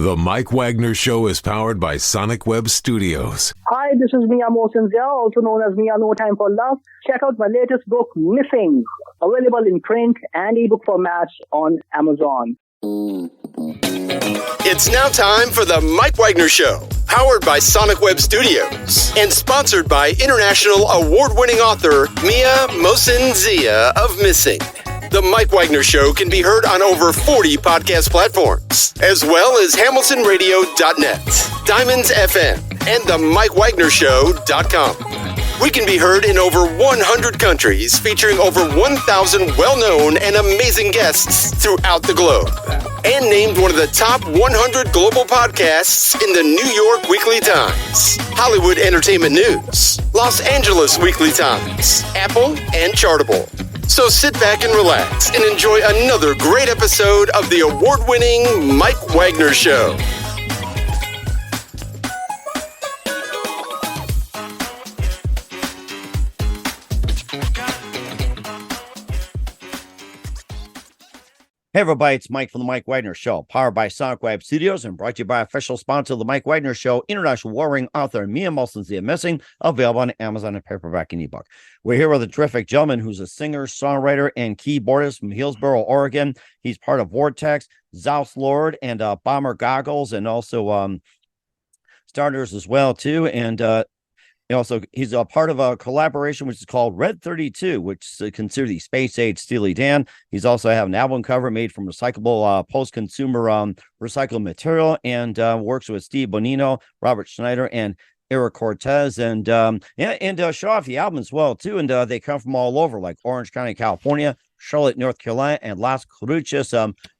The Mike Wagner Show is powered by Sonic Web Studios. Hi, this is Mia Mosinzia, also known as Mia No Time for Love. Check out my latest book, Missing, available in print and ebook formats on Amazon. It's now time for the Mike Wagner Show, powered by Sonic Web Studios and sponsored by international award-winning author Mia Mosinzia of Missing. The Mike Wagner Show can be heard on over 40 podcast platforms, as well as hamiltonradio.net, Diamonds FM, and the MikeWagnerShow.com. We can be heard in over 100 countries, featuring over 1,000 well-known and amazing guests throughout the globe. And named one of the top 100 global podcasts in the New York Weekly Times, Hollywood Entertainment News, Los Angeles Weekly Times, Apple, and Chartable. So sit back and relax and enjoy another great episode of the award-winning Mike Wagner Show. Hey everybody, it's Mike from the Mike Wagner Show, powered by Sonic Web Studios and brought to you by official sponsor of the Mike Wagner Show, international warring author Mia Mosinzia Missing, available on Amazon and paperback and ebook. We're here with a terrific gentleman who's a singer, songwriter, and keyboardist from Hillsboro, Oregon. He's part of Vortex, Zeus Lord, and Bomber Goggles, and also Starters as well too. And also, he's a part of a collaboration which is called Red 32, which is considered the Space Age Steely Dan. He's also have an album cover made from recyclable post-consumer recycled material, and works with Steve Bonino, Robert Schneider, and Eric Cortez, and show off the album as well too. And they come from all over, like Orange County, California, Charlotte, North Carolina, and Las Cruces,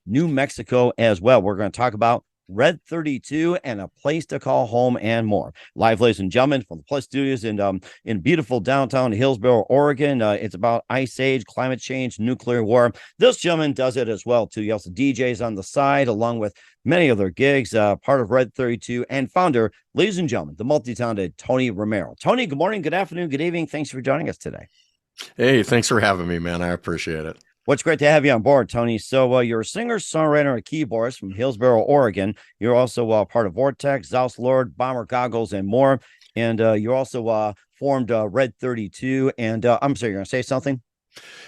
New Mexico as well. We're going to talk about Red 32 and A Place to Call Home and more. Live, ladies and gentlemen, from the Plus Studios in beautiful downtown Hillsboro, Oregon. It's about ice age, climate change, nuclear war. This gentleman does it as well too. He also DJs on the side along with many other gigs, part of Red 32 and founder, ladies and gentlemen, the multi-talented Tony Romero. Tony, good morning, good afternoon, good evening. Thanks for joining us today. Hey, thanks for having me, man. I appreciate it. Well, it's great to have you on board, Tony. So you're a singer, songwriter, and keyboardist from Hillsboro, Oregon. You're also part of Vortex, Zeus Lord, Bomber Goggles, and more. And you also formed Red 32. And I'm sorry, you're going to say something?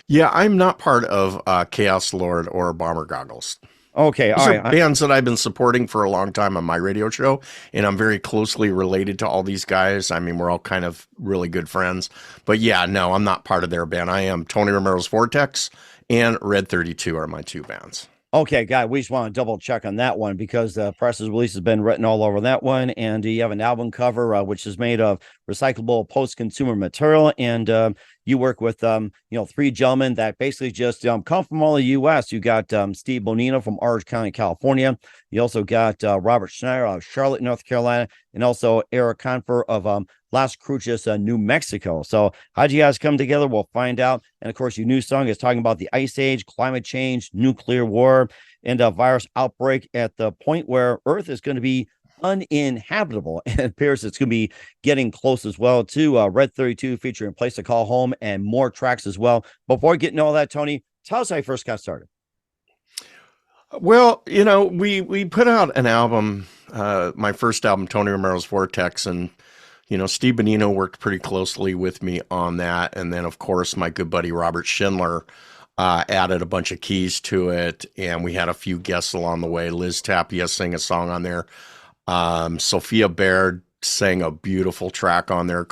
Yeah, I'm not part of Chaos Lord or Bomber Goggles. Okay, These all are right. bands that I've been supporting for a long time on my radio show, and I'm very closely related to all these guys. I mean, we're all kind of really good friends. But yeah, no, I'm not part of their band. I am Tony Romero's Vortex, and Red 32 are my two bands. Okay, God, we just want to double check on that one because the press release has been written all over that one. And you have an album cover, which is made of recyclable post-consumer material. And you work with, three gentlemen that basically just come from all the U.S. You got Steve Bonino from Orange County, California. You also got Robert Schneider of Charlotte, North Carolina, and also Eric Confer of Las Cruces, New Mexico. So how'd you guys come together? We'll find out. And of course, your new song is talking about the ice age, climate change, nuclear war, and a virus outbreak at the point where Earth is going to be uninhabitable. And it appears it's going to be getting close as well to Red 32 featuring A Place to Call Home and more tracks as well. Before we get into all that, Tony, tell us how you first got started. Well, we put out an album, my first album, Tony Romero's Vortex, and Steve Bonino worked pretty closely with me on that. And then, of course, my good buddy Robert Schindler added a bunch of keys to it. And we had a few guests along the way. Liz Tapia sang a song on there. Sophia Baird sang a beautiful track on there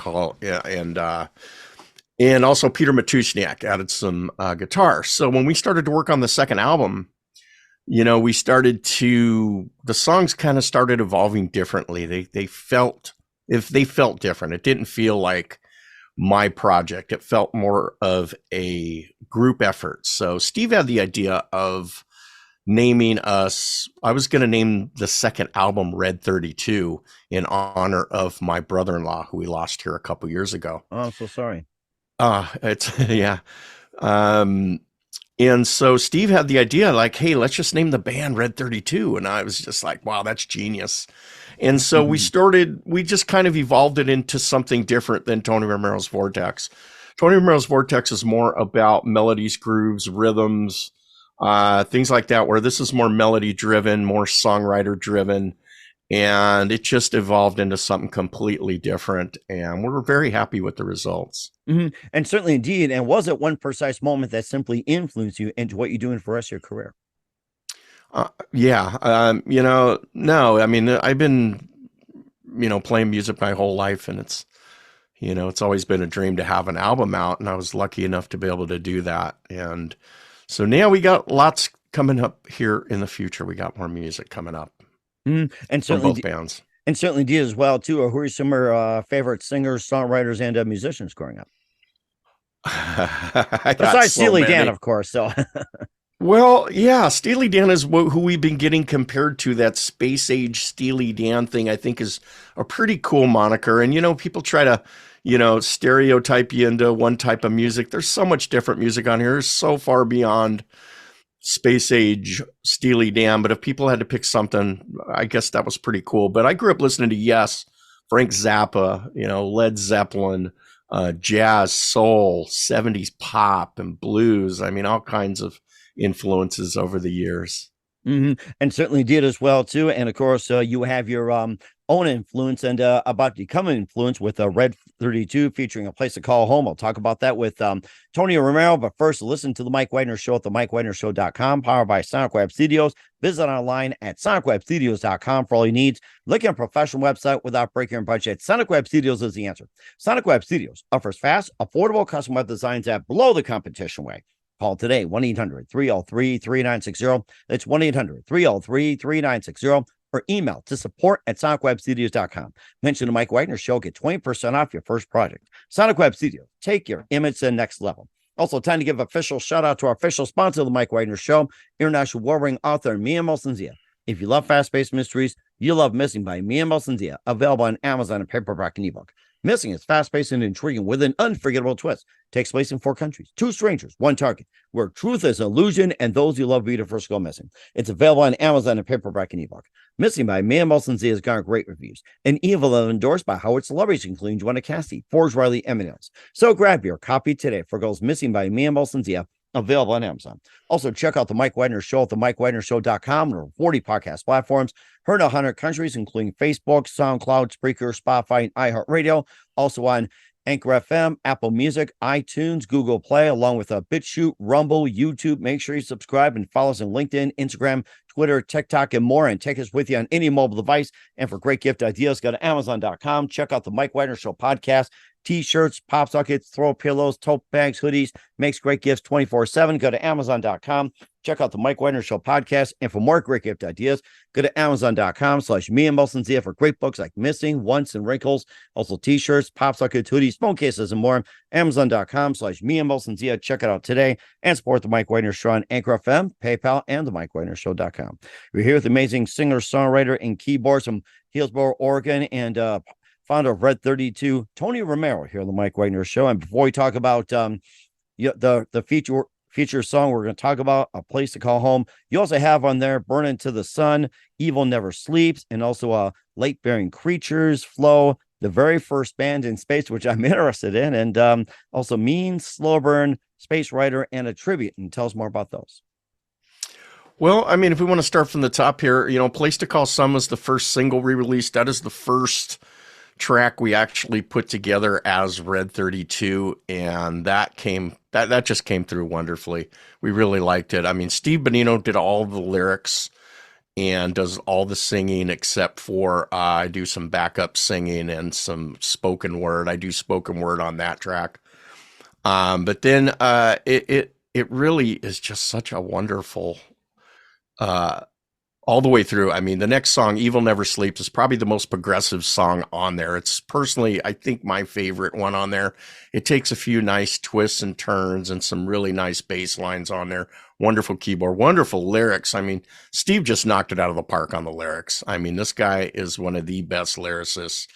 and also Peter Matushniak added some guitar. So when we started to work on the second album, the songs kind of started evolving differently. They felt different. It didn't feel like my project. It felt more of a group effort. So Steve had the idea of naming us. I was going to name the second album Red 32 in honor of my brother-in-law who we lost here a couple years ago. Oh, I'm so sorry. Yeah. And so Steve had the idea like, hey, let's just name the band Red 32. And I was just like, wow, that's genius. And so we just kind of evolved it into something different than Tony Romero's Vortex. Tony Romero's Vortex is more about melodies, grooves, rhythms, things like that, where this is more melody driven, more songwriter driven. And it just evolved into something completely different. And we're very happy with the results. Mm-hmm. And certainly indeed. And was it one precise moment that simply influenced you into what you're doing for the rest of your career? No, I mean, I've been, playing music my whole life, and it's always been a dream to have an album out. And I was lucky enough to be able to do that. And so now we got lots coming up here in the future. We got more music coming up. And certainly both bands, and certainly did as well too. Or who are some of your favorite singers, songwriters, and musicians growing up? Besides Steely Dan, of course. So, well, yeah, Steely Dan is who we've been getting compared to. That Space Age Steely Dan thing, I think, is a pretty cool moniker. And people try to, stereotype you into one type of music. There's so much different music on here. It's so far beyond Space Age Steely Dan, but if people had to pick something, I guess that was pretty cool. But I grew up listening to Yes, Frank Zappa, Led Zeppelin, jazz, soul, 70s pop and blues. I mean, all kinds of influences over the years. Mm-hmm. And certainly did as well too. And of course, you have your own influence and about to become an influence with Red 32 featuring A Place to Call Home. I'll talk about that with tonyromero. But first, listen to the Mike Wagner Show at themikewagnershow.com, powered by Sonic Web Studios. Visit online at sonicwebstudios.com for all your needs. Look at a professional website without breaking your budget. Sonic Web Studios is the answer. Sonic Web Studios offers fast, affordable custom web designs that blow the competition away. Call today, 1-800-303-3960. That's 1-800-303-3960. Or email to support@sonicwebstudios.com. Mention the Mike Wagner Show. Get 20% off your first project. Sonic Web Studios. Take your image to the next level. Also, time to give official shout out to our official sponsor of the Mike Wagner Show, international war-ring author Mia Molson-Zia. If you love fast-paced mysteries, you love Missing by Mia Molson-Zia, available on Amazon and paperback and ebook. Missing is fast-paced and intriguing with an unforgettable twist. Takes place in 4 countries, 2 strangers, 1 target, where truth is illusion and those you love read to first go missing. It's available on Amazon and paperback and ebook. Missing by Mia Molson-Zia has garnered great reviews. An evil endorsed by Howard celebrities, including Joanna Cassidy, Forge Riley, and many others. So grab your copy today for Girls Missing by Mia Molson-Zia, available on Amazon. Also, check out the Mike Wagner Show at themikewagnershow.com and 40 podcast platforms. Heard in 100 countries, including Facebook, SoundCloud, Spreaker, Spotify, and iHeartRadio. Also on Anchor FM, Apple Music, iTunes, Google Play, along with a BitChute, Rumble, YouTube. Make sure you subscribe and follow us on LinkedIn, Instagram, Twitter, TikTok, and more. And take us with you on any mobile device. And for great gift ideas, go to Amazon.com. Check out the Mike Wagner Show podcast. T-shirts, pop sockets, throw pillows, tote bags, hoodies, makes great gifts 24/7. Go to Amazon.com. Check out the Mike Wagner Show podcast. And for more great gift ideas, go to Amazon.com/Mia Molson-Zia for great books like Missing, Once, and Wrinkles. Also t-shirts, pop sockets, hoodies, phone cases, and more. Amazon.com/Mia Molson-Zia. Check it out today and support the Mike Wagner Show on Anchor FM, PayPal, and the MikeWagnerShow.com. We're here with amazing singer, songwriter, and keyboardist from Hillsboro, Oregon, and founder of Red 32, Tonyromero, here on the Mike Wagner Show. And before we talk about the feature song, we're going to talk about A Place to Call Home. You also have on there Burn Into the Sun, Evil Never Sleeps, and also Lightbearing Creatures, Flow, the very first band in space, which I'm interested in, and also Mean, Slow Burn, Space Writer, and a tribute. And tell us more about those. Well, I mean, if we want to start from the top here, Place to Call Some was the first single we released. That is the first track we actually put together as Red 32, and that just came through wonderfully. We really liked it. I mean, Steve Bonino did all the lyrics and does all the singing except for I do some backup singing and some spoken word. I do spoken word on that track. But then it really is just such a wonderful all the way through. I mean, the next song, Evil Never Sleeps, is probably the most progressive song on there. It's personally, I think, my favorite one on there. It takes a few nice twists and turns and some really nice bass lines on there. Wonderful keyboard, wonderful lyrics. I mean, Steve just knocked it out of the park on the lyrics. I mean, this guy is one of the best lyricists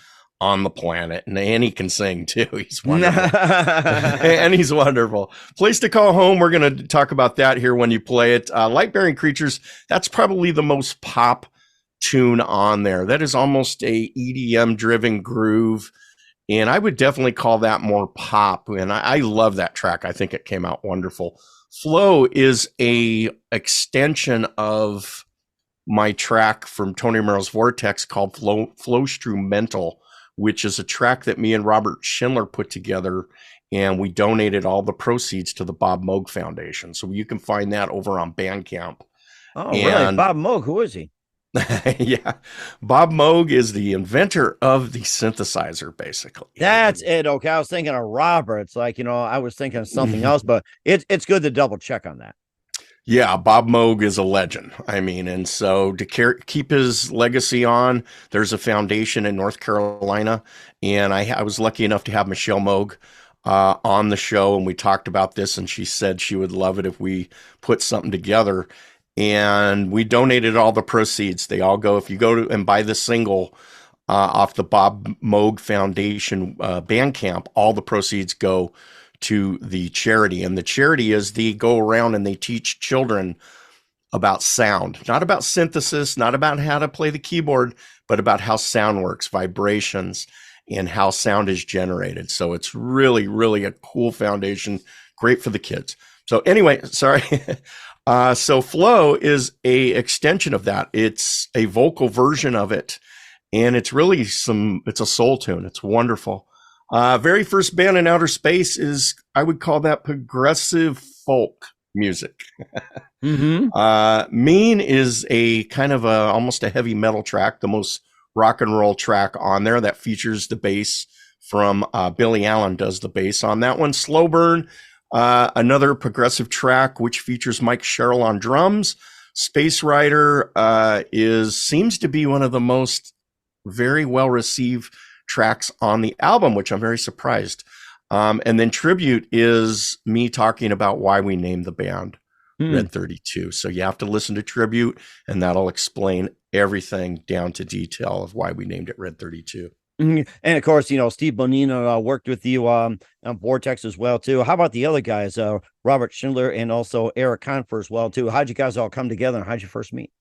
on the planet, and he can sing too. He's wonderful. And he's wonderful. Place to Call Home, we're going to talk about that here when you play it. Lightbearing Creatures, that's probably the most pop tune on there. That is almost a EDM driven groove, and I would definitely call that more pop, and I love that track. I think it came out wonderful. Flow is a extension of my track from Tony Romero's Vortex called Flowstrumental, which is a track that me and Robert Schindler put together, and we donated all the proceeds to the Bob Moog Foundation. So you can find that over on Bandcamp. Oh, really? Bob Moog, who is he? Yeah. Bob Moog is the inventor of the synthesizer, basically. That's it. Okay. I was thinking of Robert. It's like, I was thinking of something else, but it's good to double check on that. Yeah, Bob Moog is a legend. I mean, and so to keep his legacy on, there's a foundation in North Carolina, and I was lucky enough to have Michelle Moog on the show, and we talked about this, and she said she would love it if we put something together. And we donated all the proceeds. They all go, if you go to and buy the single off the Bob Moog Foundation Bandcamp, all the proceeds go to the charity. And the charity is they go around and they teach children about sound, not about synthesis, not about how to play the keyboard, but about how sound works, vibrations, and how sound is generated. So it's really, really a cool foundation, great for the kids. So anyway, sorry. So Flow is a extension of that. It's a vocal version of it, and it's really it's a soul tune. It's wonderful. Very first band in outer space is, I would call that progressive folk music. Mean is a kind of almost a heavy metal track, the most rock and roll track on there that features the bass from Billy Allen does the bass on that one. Slow Burn, another progressive track, which features Mike Sherrill on drums. Space Rider seems to be one of the most very well received tracks on the album, which I'm very surprised. And then Tribute is me talking about why we named the band Red 32. So you have to listen to Tribute, and that'll explain everything down to detail of why we named it Red 32. And of course, Steve Bonino worked with you on Vortex as well, too. How about the other guys, Robert Schindler and also Eric Confer as well, too? How'd you guys all come together, and how'd you first meet?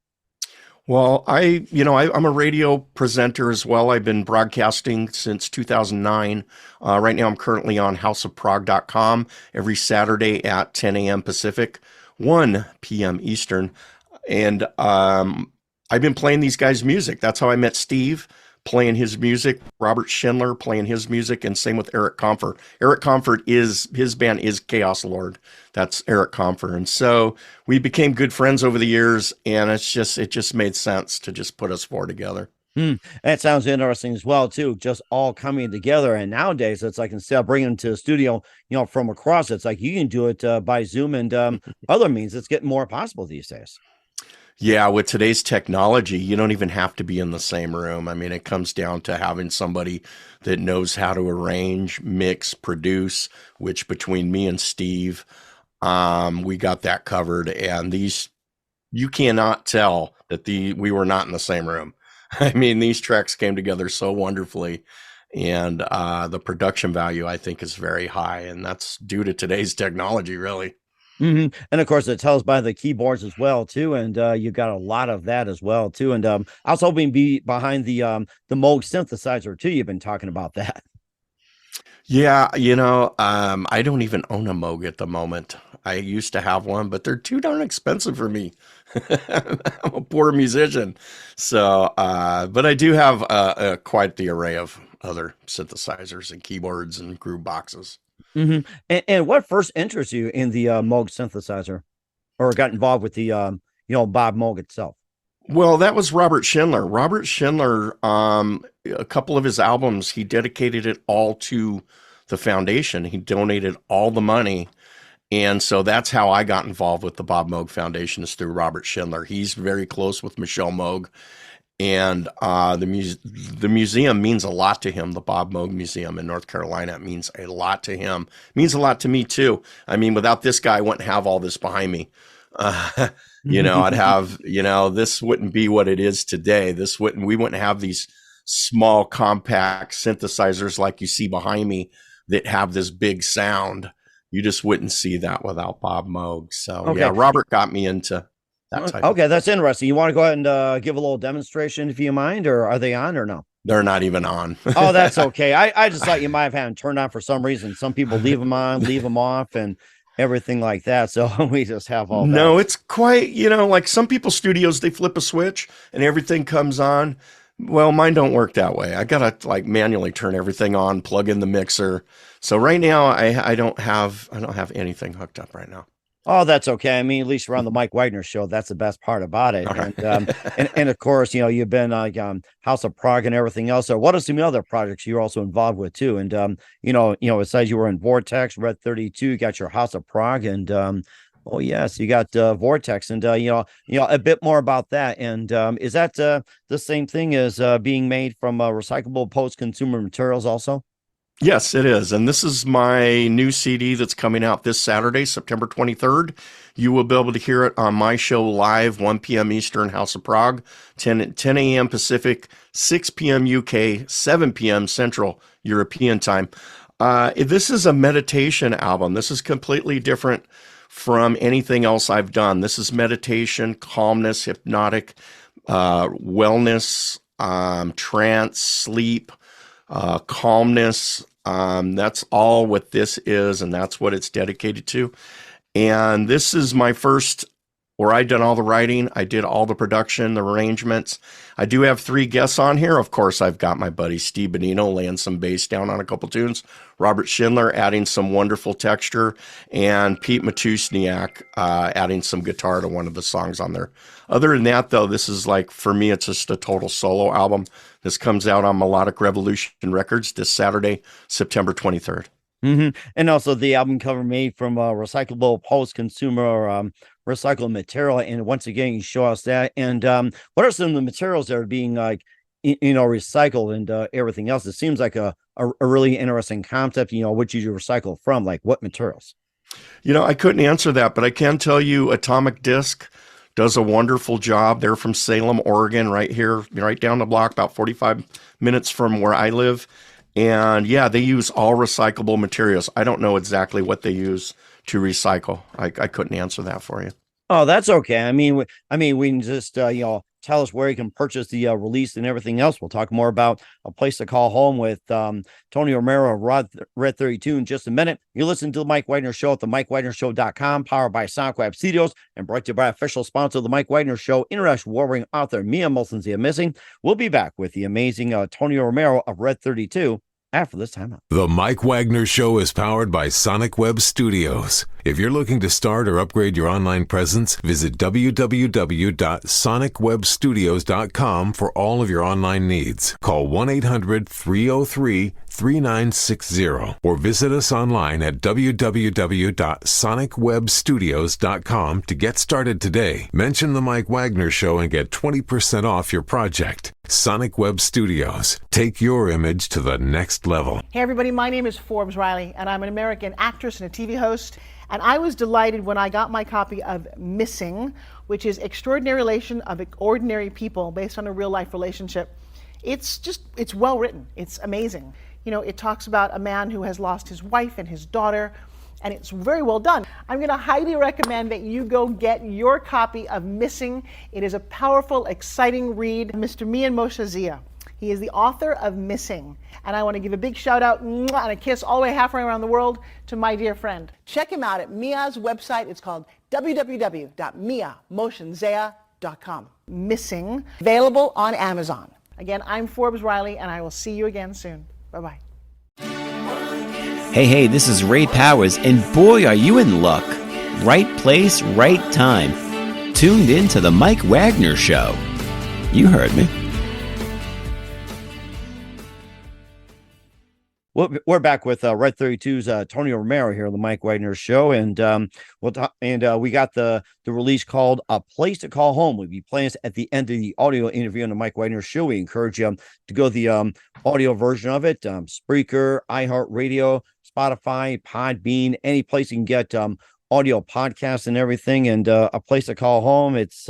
Well, I'm a radio presenter as well. I've been broadcasting since 2009. Right now, I'm currently on houseofprog.com every Saturday at 10 a.m. Pacific, 1 p.m. Eastern. And I've been playing these guys' music. That's how I met Steve, playing his music, Robert Schindler playing his music, and same with Eric Confer. Eric Confer his band is Chaos Lord. That's Eric Confer. And so we became good friends over the years, and it just made sense to just put us four together. That sounds interesting as well, too, just all coming together. And nowadays, it's like instead of bringing them to the studio, from across, it's like you can do it by Zoom and other means. It's getting more possible these days. Yeah, with today's technology, you don't even have to be in the same room. I mean, it comes down to having somebody that knows how to arrange, mix, produce, which between me and Steve, we got that covered. And you cannot tell that we were not in the same room. I mean, these tracks came together so wonderfully, and the production value, I think, is very high. And that's due to today's technology, really. And of course, it tells by the keyboards as well, too. And you got a lot of that as well, too. And I was hoping to be behind the Moog synthesizer, too. You've been talking about that. Yeah, I don't even own a Moog at the moment. I used to have one, but they're too darn expensive for me. I'm a poor musician. So, but I do have quite the array of other synthesizers and keyboards and groove boxes. And what first interested you in the Moog synthesizer, or got involved with the Bob Moog itself? Well, that was Robert Schindler. Robert Schindler, a couple of his albums, he dedicated it all to the foundation. He donated all the money. And so that's how I got involved with the Bob Moog Foundation, is through Robert Schindler. He's very close with Michelle Moog. And the museum means a lot to him. The Bob Moog Museum in North Carolina means a lot to him. It means a lot to me too. I mean, without this guy, I wouldn't have all this behind me. I'd have, this wouldn't be what it is today. We wouldn't have these small compact synthesizers like you see behind me that have this big sound. You just wouldn't see that without Bob Moog. So okay. Yeah, Robert got me into that type. Okay, that's interesting. You want to go ahead and give a little demonstration, if you mind, or are they on or no? They're not even on. Oh, that's okay. I just thought you might have had them turned on for some reason. Some people leave them on, leave them off, and everything like that. So we just have all that. No, it's quite, like some people's studios, they flip a switch and everything comes on. Well, mine don't work that way. I gotta like manually turn everything on, plug in the mixer. So right now I don't have anything hooked up right now. Oh, that's okay. I mean, at least around the Mike Wagner show, that's the best part about it. Right. And of course, you've been like House of Prague and everything else. So what are some other projects you're also involved with too? And it says you were in Vortex, Red 32, you got your House of Prague, and oh yes, you got Vortex, and a bit more about that. And is that the same thing as being made from recyclable post-consumer materials also? Yes, it is. And this is my new CD that's coming out this Saturday, September 23rd. You will be able to hear it on my show live, 1 p.m. Eastern, House of Prague, 10 a.m. Pacific, 6 p.m. UK, 7 p.m. Central European time. This is a meditation album. This is completely different from anything else I've done. This is meditation, calmness, hypnotic, wellness, trance, sleep, calmness. That's all what this is, and that's what it's dedicated to. And this is my first, where I did all the writing, I did all the production, the arrangements. I do have 3 guests on here. Of course, I've got my buddy Steve Bonino laying some bass down on a couple tunes, Robert Schindler adding some wonderful texture, and Pete Matusniak adding some guitar to one of the songs on there. Other than that, though, this is like, for me, it's just a total solo album. This comes out on Melodic Revolution Records this Saturday, September 23rd. Mm-hmm. And also the album cover made from recyclable post-consumer recycled material. And once again, you show us that. And what are some of the materials that are being recycled and everything else? It seems like a really interesting concept. What you recycle from, like what materials? I couldn't answer that, but I can tell you Atomic Disc does a wonderful job. They're from Salem, Oregon, right here, right down the block, about 45 minutes from where I live. And yeah, they use all recyclable materials. I don't know exactly what they use to recycle. I couldn't answer that for you. Oh, that's okay. I mean, we can just, tell us where you can purchase the release and everything else. We'll talk more about A Place to Call Home with Tony Romero of Red 32 in just a minute. You're listening to The Mike Wagner Show at themikewagnershow.com, powered by SoundWeb Studios, and brought to you by official sponsor of The Mike Wagner Show, international warring author Mia Molson Missing. We'll be back with the amazing Tony Romero of Red 32 after this time out. The Mike Wagner Show is powered by Sonic Web Studios. If you're looking to start or upgrade your online presence, visit www.sonicwebstudios.com for all of your online needs. Call 1-800-303-3960 or visit us online at www.sonicwebstudios.com to get started today. Mention The Mike Wagner Show and get 20% off your project. Sonic Web Studios. Take your image to the next level. Hey everybody, my name is Forbes Riley, and I'm an American actress and a TV host. And I was delighted when I got my copy of Missing, which is Extraordinary Relation of Ordinary People based on a real life relationship. It's well written. It's amazing. It talks about a man who has lost his wife and his daughter, and it's very well done. I'm going to highly recommend that you go get your copy of Missing. It is a powerful, exciting read. Mr. Mian Moshe Zia. He is the author of Missing. And I want to give a big shout out and a kiss all the way halfway around the world to my dear friend. Check him out at Mia's website. It's called www.miamotionzea.com. Missing, available on Amazon. Again, I'm Forbes Riley, and I will see you again soon. Bye-bye. Hey, this is Ray Powers, and boy, are you in luck. Right place, right time. Tuned in to The Mike Wagner Show. You heard me. Well, we're back with Red 32's Tony Romero here on the Mike Wagner Show, and we got the release called "A Place to Call Home." We'll be playing this at the end of the audio interview on the Mike Wagner Show. We encourage you to go the audio version of it, Spreaker, iHeartradio, Spotify, Podbean, any place you can get audio podcasts and everything. And A Place to Call Home. It's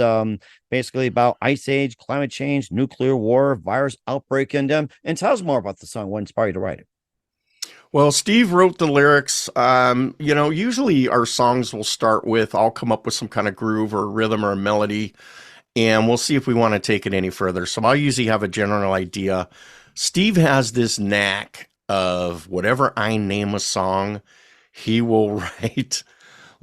basically about ice age, climate change, nuclear war, virus outbreak, and tell us more about the song. What inspired you to write it? Well, Steve wrote the lyrics. Usually our songs will start with, I'll come up with some kind of groove or rhythm or a melody, and we'll see if we want to take it any further. So I'll usually have a general idea. Steve has this knack of whatever I name a song, he will write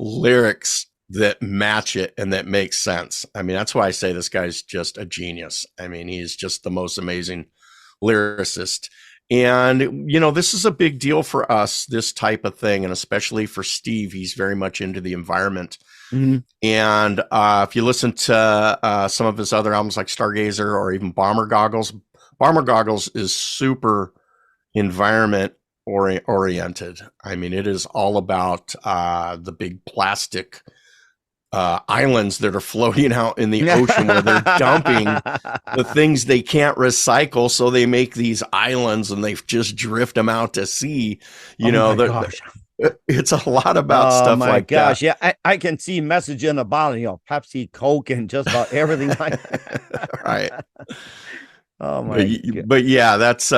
lyrics that match it and that makes sense. I mean, that's why I say this guy's just a genius. I mean, he's just the most amazing lyricist. And, this is a big deal for us, this type of thing. And especially for Steve, he's very much into the environment. Mm-hmm. And if you listen to some of his other albums like Stargazer or even Bomber Goggles is super environment oriented. I mean, it is all about the big plastic islands that are floating out in the ocean where they're dumping the things they can't recycle. So they make these islands and they just drift them out to sea. It's a lot about stuff like that. Yeah, I can see message in the bottle, Pepsi, Coke, and just about everything like that. Right. Oh my God. But yeah, that's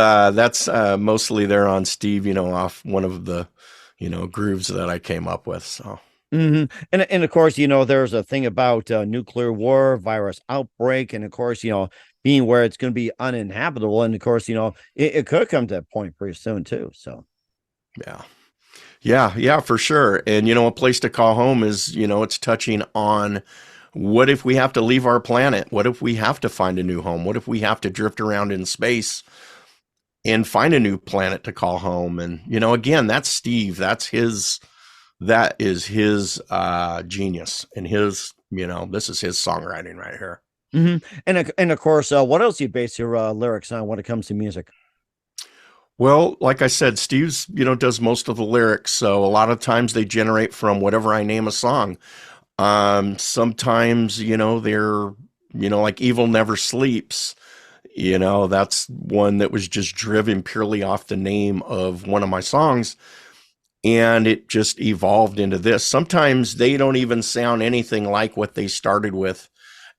mostly there on Steve, off one of the, grooves that I came up with. So. Mm-hmm. And of course, there's a thing about nuclear war, virus outbreak, and of course, being where it's going to be uninhabitable, and of course, it could come to that point pretty soon too. So, yeah, for sure. And a place to call home is, it's touching on what if we have to leave our planet? What if we have to find a new home? What if we have to drift around in space and find a new planet to call home? And again, that's Steve. That is his genius, and his, this is his songwriting right here. Mm-hmm. And of course, what else do you base your lyrics on when it comes to music? Well, like I said, Steve's, does most of the lyrics. So a lot of times they generate from whatever I name a song. Sometimes, they're, like Evil Never Sleeps. That's one that was just driven purely off the name of one of my songs. And it just evolved into this. Sometimes they don't even sound anything like what they started with.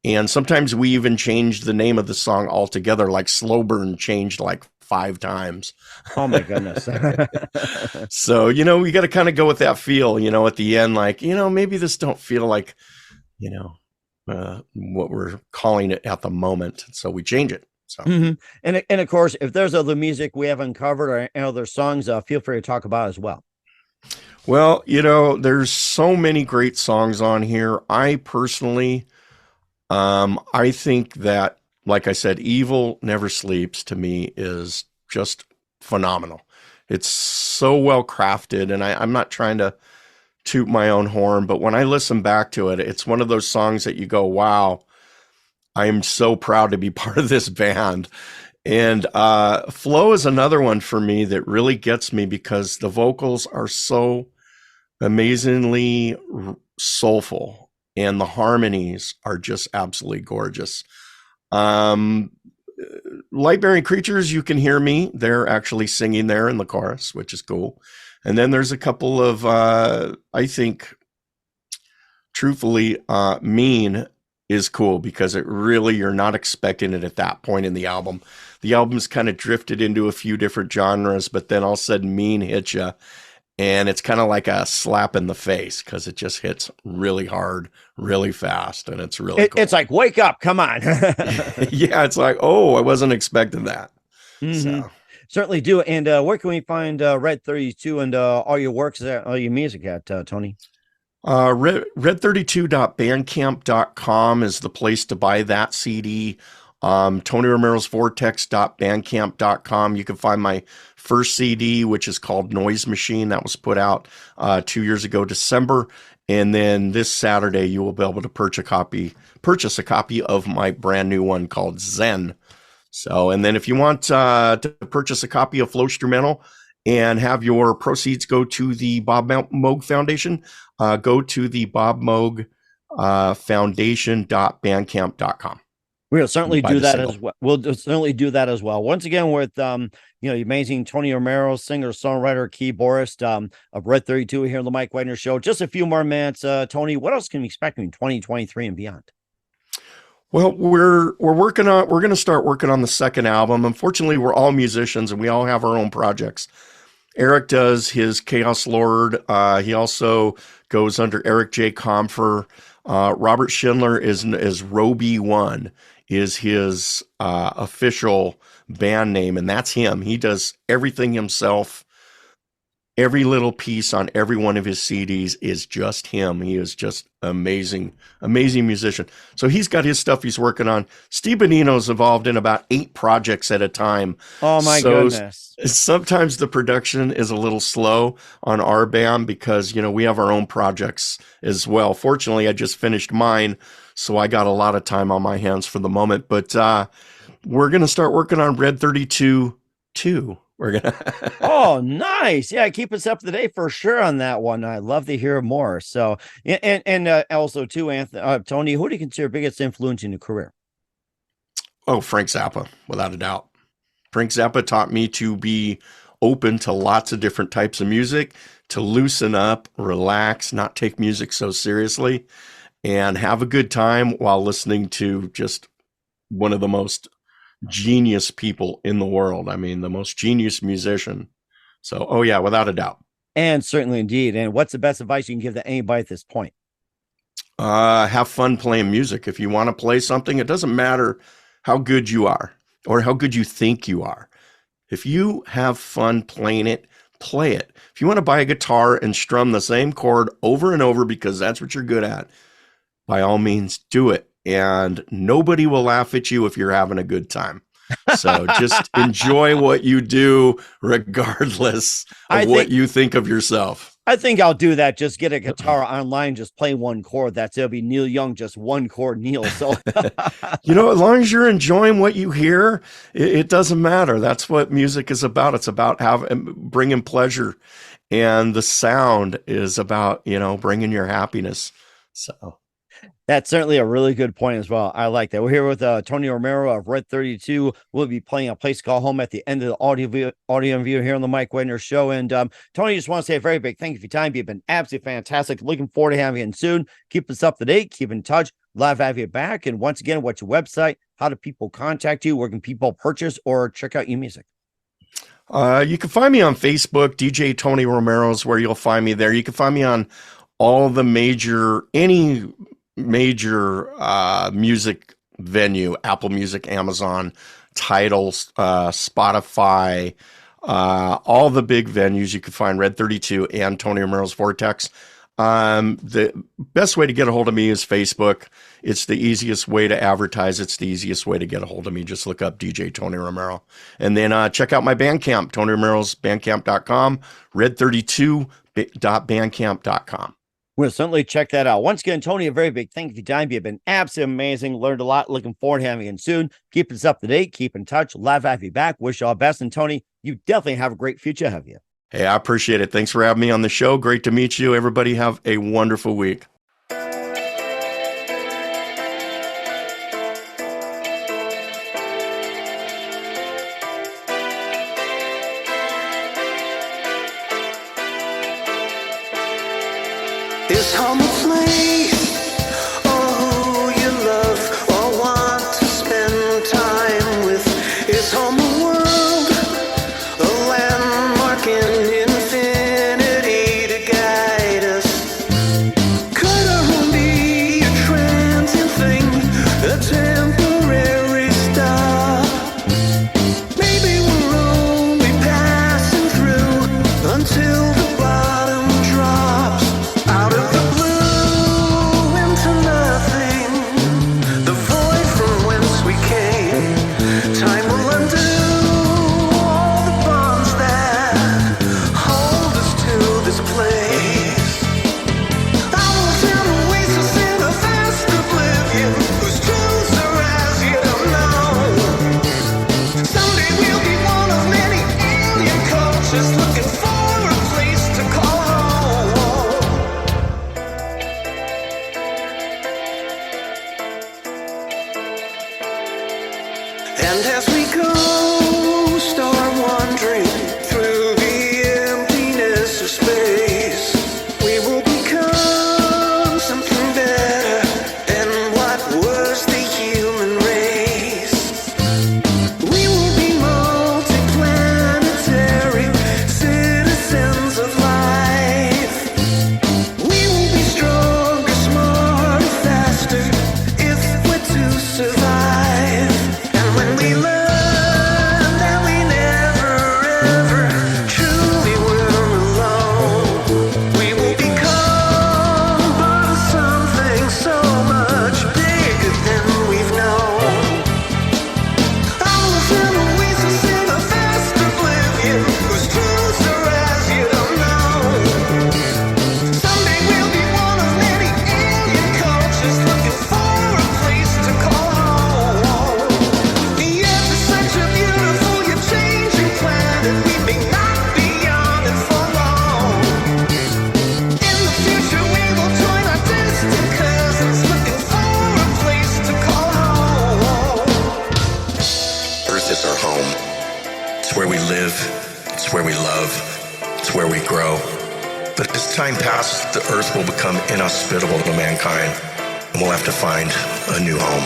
And sometimes we even changed the name of the song altogether, like Slow Burn changed like 5 times. Oh my goodness. So, we got to kind of go with that feel, at the end, like, maybe this don't feel like, what we're calling it at the moment. So we change it. So, mm-hmm. And of course, if there's other music we haven't covered or other songs, feel free to talk about as well. Well, there's so many great songs on here. I personally, I think that, like I said, Evil Never Sleeps to me is just phenomenal. It's so well crafted, and I'm not trying to toot my own horn, but when I listen back to it, it's one of those songs that you go, wow, I am so proud to be part of this band. And Flow is another one for me that really gets me because the vocals are so amazingly soulful and the harmonies are just absolutely gorgeous. Lightbearing Creatures, you can hear me. They're actually singing there in the chorus, which is cool. And then there's a couple of, I think, truthfully, Mean is cool because it really, you're not expecting it at that point in the album. The album's kind of drifted into a few different genres, but then all of a sudden Mean hits you. And it's kind of like a slap in the face because it just hits really hard, really fast. And it's really cool. It's like, wake up, come on. Yeah, it's like, oh, I wasn't expecting that. Mm-hmm. So. Certainly do. And where can we find Red 32 and all your works, all your music at, Tony? Red32.bandcamp.com is the place to buy that CD. Tony Romero's Vortex.bandcamp.com. You can find my first CD, which is called Noise Machine. That was put out 2 years ago, December. And then this Saturday, you will be able to purchase a copy of my brand new one called Zen. So, and then if you want to purchase a copy of Flow Instrumental and have your proceeds go to the Bob Moog Foundation, go to the Bob Moog Foundation.bandcamp.com. We'll certainly do that as well. We'll certainly do that as well. Once again, with the amazing Tony Romero, singer, songwriter, keyboardist of Red 32 here on the Mike Wagner Show. Just a few more minutes, Tony. What else can we expect in 2023 and beyond? Well, we're going to start working on the second album. Unfortunately, we're all musicians and we all have our own projects. Eric does his Chaos Lord. He also goes under Eric J. Confer. Robert Schindler is Roby One is his official band name, and that's him. He does everything himself. Every little piece on every one of his CDs is just him. He is just amazing musician. So he's got his stuff he's working on. Steve Bonino's involved in about 8 projects at a time. Oh my goodness. Sometimes the production is a little slow on our band because, we have our own projects as well. Fortunately, I just finished mine, so I got a lot of time on my hands for the moment. But we're going to start working on Red 32 too. We're gonna. Oh, nice. Yeah, keep us up to date for sure on that one. I'd love to hear more. So, and also too, Tony, who do you consider biggest influence in your career? Oh, Frank Zappa, without a doubt. Frank Zappa taught me to be open to lots of different types of music, to loosen up, relax, not take music so seriously, and have a good time while listening to just one of the most genius people in the world. I mean, the most genius musician. So, oh yeah, without a doubt. And certainly indeed. And what's the best advice you can give to anybody at this point? Have fun playing music. If you want to play something, it doesn't matter how good you are or how good you think you are. If you have fun playing it, play it. If you want to buy a guitar and strum the same chord over and over because that's what you're good at, by all means, do it. And nobody will laugh at you if you're having a good time. So just enjoy what you do regardless of what you think of yourself. I think I'll do that. Just get a guitar online, just play one chord. It'll be Neil Young, just one chord, Neil. So, as long as you're enjoying what you hear, it doesn't matter. That's what music is about. It's about bringing pleasure, and the sound is about, bringing your happiness. So. That's certainly a really good point as well. I like that. We're here with Tony Romero of Red 32. We'll be playing A Place to Call Home at the end of the audio and video here on the Mike Wagner Show. And Tony, just want to say a very big thank you for your time. You've been absolutely fantastic. Looking forward to having you in soon. Keep us up to date. Keep in touch. Love to have you back. And once again, what's your website? How do people contact you? Where can people purchase or check out your music? You can find me on Facebook. DJ Tony Romero is where you'll find me there. You can find me on all the major music venue, Apple Music, Amazon, Tidal, Spotify, all the big venues. You can find Red 32 and Tony Romero's Vortex. The best way to get a hold of me is Facebook. It's the easiest way to advertise. It's the easiest way to get a hold of me. Just look up DJ Tony Romero. And then check out my Bandcamp, TonyRomero's bandcamp.com, red32.bandcamp.com. We'll certainly check that out. Once again, Tony, a very big thank you for your time. You've been absolutely amazing. Learned a lot. Looking forward to having you soon. Keep us up to date. Keep in touch. Love to have you back. Wish you all best. And Tony, you definitely have a great future ahead of you. Hey, I appreciate it. Thanks for having me on the show. Great to meet you. Everybody have a wonderful week. Is home a place, or who you love, or want to spend time with? Is home a world, a landmark in infinity to guide us? Could our home be a transient thing, a temporary stop? Maybe we're only passing through until the bottom drops. Out of the blue into nothing, the void from whence we came. Time will undo all the bonds that hold us to this place. Our town oasis in a vast oblivion, whose truths are as yet unknown. Someday we'll be one of many alien cultures looking for a place to call home. And as we go, start wandering through the emptiness of space, we will become something better than what was the human race. We will be multiplanetary citizens of life. We will be stronger, smarter, faster if we're to survive. And when we learn home. It's where we live, it's where we love, it's where we grow. But as time passes, the earth will become inhospitable to mankind, and we'll have to find a new home.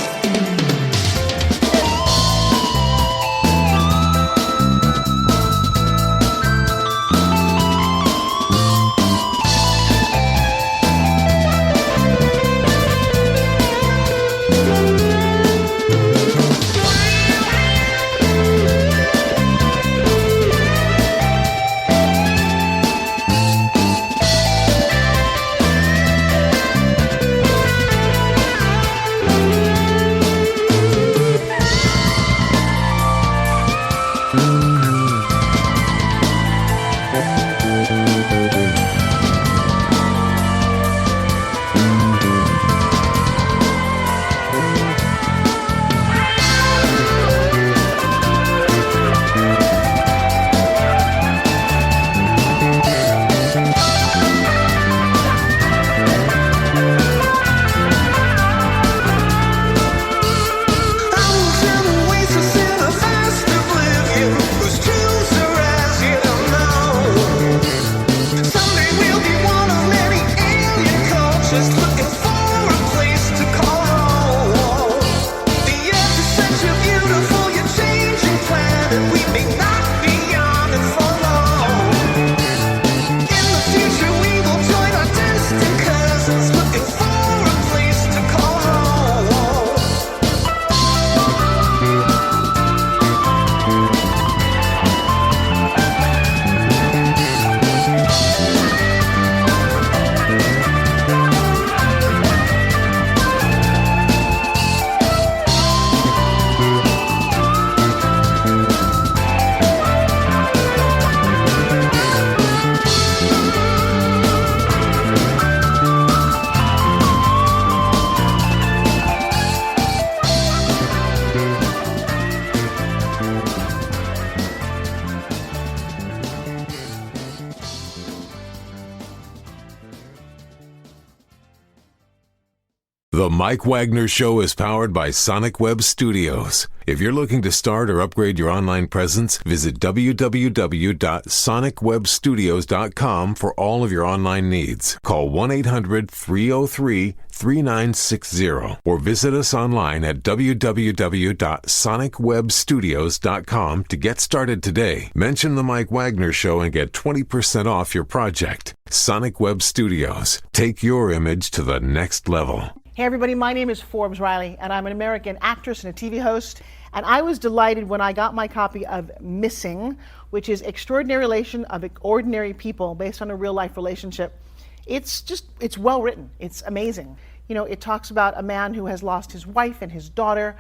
The Mike Wagner Show is powered by Sonic Web Studios. If you're looking to start or upgrade your online presence, visit www.sonicwebstudios.com for all of your online needs. Call 1-800-303-3960 or visit us online at www.sonicwebstudios.com to get started today. Mention the Mike Wagner Show and get 20% off your project. Sonic Web Studios. Take your image to the next level. Hey everybody, my name is Forbes Riley, and I'm an American actress and a TV host, and I was delighted when I got my copy of Missing, which is Extraordinary Relation of Ordinary People based on a real-life relationship. It's well written. It's amazing. You know, it talks about a man who has lost his wife and his daughter,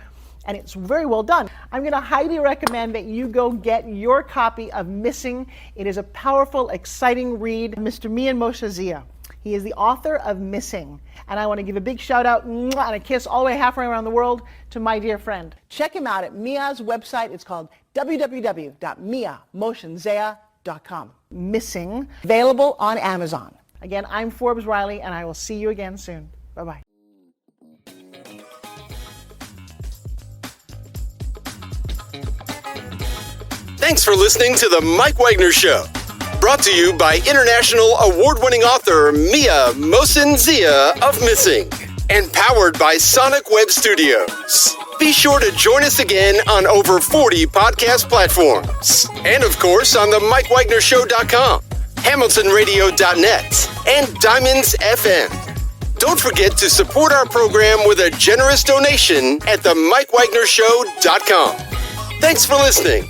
and it's very well done. I'm going to highly recommend that you go get your copy of Missing. It is a powerful, exciting read. Mr. Mian Moshe Zia. He is the author of Missing. And I want to give a big shout out and a kiss all the way halfway around the world to my dear friend. Check him out at Mia's website. It's called www.miamotionzea.com. Missing, available on Amazon. Again, I'm Forbes Riley, and I will see you again soon. Bye-bye. Thanks for listening to The Mike Wagner Show. Brought to you by international award-winning author Mia Mohsen-Zia of Missing, and powered by Sonic Web Studios. Be sure to join us again on over 40 podcast platforms, and of course on the MikeWagnerShow.com, HamiltonRadio.net, and Diamonds FM. Don't forget to support our program with a generous donation at the MikeWagnerShow.com. Thanks for listening.